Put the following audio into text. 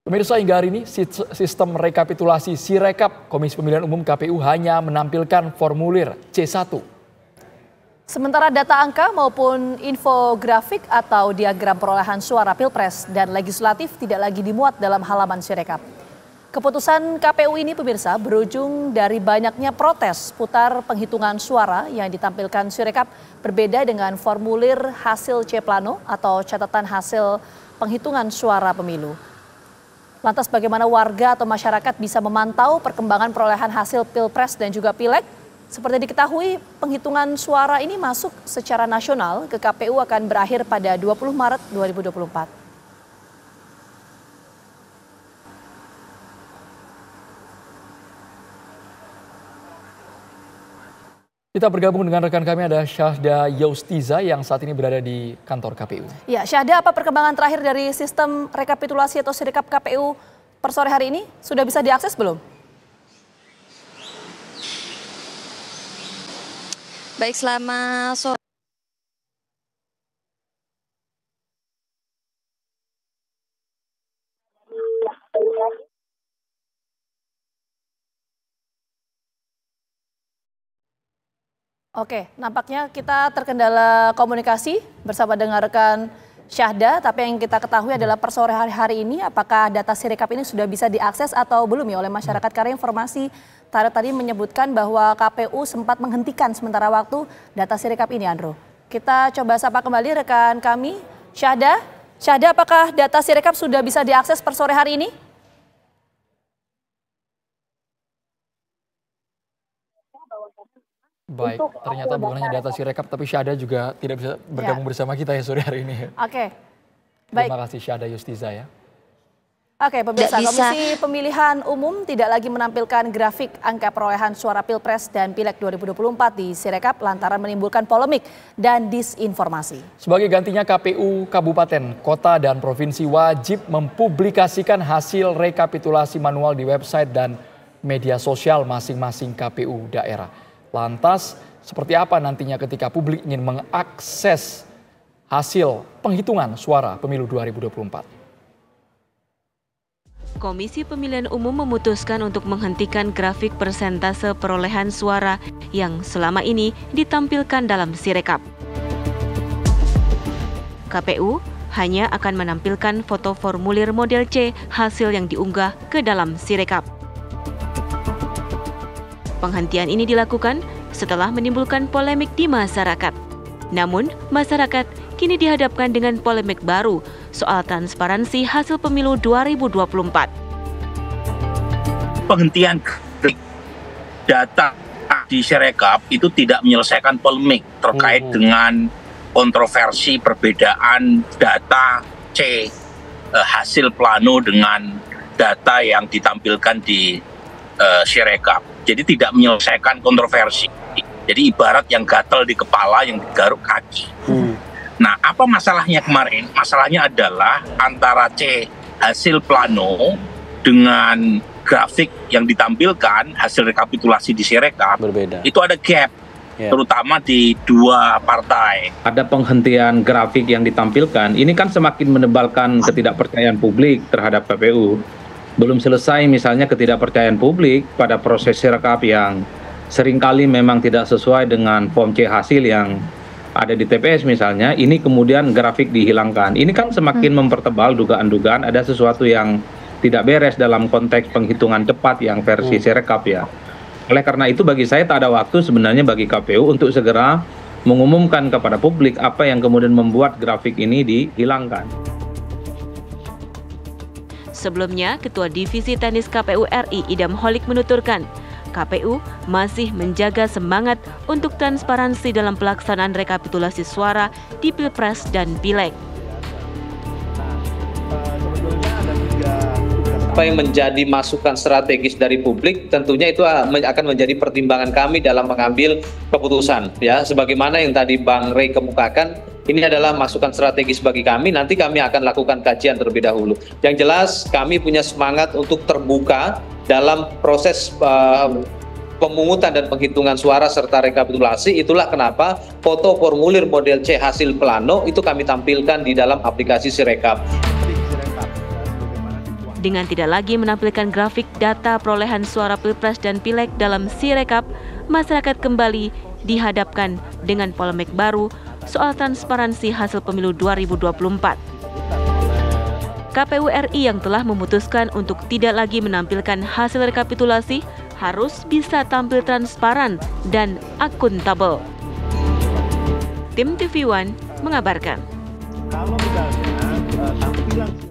Pemirsa, hingga hari ini sistem rekapitulasi Sirekap Komisi Pemilihan Umum KPU hanya menampilkan formulir C1. Sementara data angka maupun infografik atau diagram perolehan suara Pilpres dan Legislatif tidak lagi dimuat dalam halaman Sirekap. Keputusan KPU ini, pemirsa, berujung dari banyaknya protes putar penghitungan suara yang ditampilkan Sirekap berbeda dengan formulir hasil C Plano atau catatan hasil penghitungan suara pemilu. Lantas bagaimana warga atau masyarakat bisa memantau perkembangan perolehan hasil Pilpres dan juga Pileg? Seperti diketahui, penghitungan suara ini masuk secara nasional ke KPU akan berakhir pada 20 Maret 2024. Kita bergabung dengan rekan kami, ada Syahda Yaustiza yang saat ini berada di kantor KPU. Ya, Syahda, apa perkembangan terakhir dari sistem rekapitulasi atau Sirekap KPU per sore hari ini? Sudah bisa diakses belum? Baik, selama sore. Oke, nampaknya kita terkendala komunikasi bersama dengan rekan Syahda, tapi yang kita ketahui adalah per sore hari ini apakah data Sirekap ini sudah bisa diakses atau belum ya oleh masyarakat, karena informasi tadi menyebutkan bahwa KPU sempat menghentikan sementara waktu data Sirekap ini, Andro. Kita coba sapa kembali rekan kami, Syahda. Syahda, apakah data Sirekap sudah bisa diakses per sore hari ini? Baik, ternyata bukan hanya data Sirekap, tapi Syahda juga tidak bisa bergabung bersama kita ya sore hari ini. Oke, baik. Terima kasih Syahda Yaustiza ya. Oke, pemirsa, Komisi Pemilihan Umum tidak lagi menampilkan grafik angka perolehan suara Pilpres dan Pileg 2024 di Sirekap lantaran menimbulkan polemik dan disinformasi. Sebagai gantinya, KPU Kabupaten, Kota, dan Provinsi wajib mempublikasikan hasil rekapitulasi manual di website dan media sosial masing-masing KPU daerah. Lantas, seperti apa nantinya ketika publik ingin mengakses hasil penghitungan suara pemilu 2024? Komisi Pemilihan Umum memutuskan untuk menghentikan grafik persentase perolehan suara yang selama ini ditampilkan dalam Sirekap. KPU hanya akan menampilkan foto formulir model C hasil yang diunggah ke dalam Sirekap. Penghentian ini dilakukan setelah menimbulkan polemik di masyarakat. Namun, masyarakat kini dihadapkan dengan polemik baru soal transparansi hasil pemilu 2024. Penghentian data di Sirekap itu tidak menyelesaikan polemik terkait dengan kontroversi perbedaan data C hasil plano dengan data yang ditampilkan di Sirekap. Jadi tidak menyelesaikan kontroversi. Jadi ibarat yang gatal di kepala, yang digaruk kaki. Nah, apa masalahnya kemarin? Masalahnya adalah antara C hasil plano dengan grafik yang ditampilkan hasil rekapitulasi di Sirekap berbeda. Itu ada gap, terutama di dua partai. Ada penghentian grafik yang ditampilkan. Ini kan semakin menebalkan ketidakpercayaan publik terhadap KPU. Belum selesai misalnya ketidakpercayaan publik pada proses Sirekap yang seringkali memang tidak sesuai dengan form C hasil yang ada di TPS misalnya, ini kemudian grafik dihilangkan. Ini kan semakin mempertebal dugaan-dugaan ada sesuatu yang tidak beres dalam konteks penghitungan cepat yang versi Sirekap ya. Oleh karena itu bagi saya tak ada waktu sebenarnya bagi KPU untuk segera mengumumkan kepada publik apa yang kemudian membuat grafik ini dihilangkan. Sebelumnya, Ketua Divisi Teknis KPU RI Idam Holik menuturkan, KPU masih menjaga semangat untuk transparansi dalam pelaksanaan rekapitulasi suara di Pilpres dan Pileg. Apa yang menjadi masukan strategis dari publik tentunya itu akan menjadi pertimbangan kami dalam mengambil keputusan ya, sebagaimana yang tadi Bang Rey kemukakan, ini adalah masukan strategis bagi kami, nanti kami akan lakukan kajian terlebih dahulu. Yang jelas kami punya semangat untuk terbuka dalam proses pemungutan dan penghitungan suara serta rekapitulasi. Itulah kenapa foto formulir model C hasil plano itu kami tampilkan di dalam aplikasi Sirekap. Dengan tidak lagi menampilkan grafik data perolehan suara Pilpres dan Pileg dalam Sirekap, masyarakat kembali dihadapkan dengan polemik baru soal transparansi hasil pemilu 2024. KPU RI yang telah memutuskan untuk tidak lagi menampilkan hasil rekapitulasi harus bisa tampil transparan dan akuntabel. Tim TV One mengabarkan. Kalau misalnya tampilan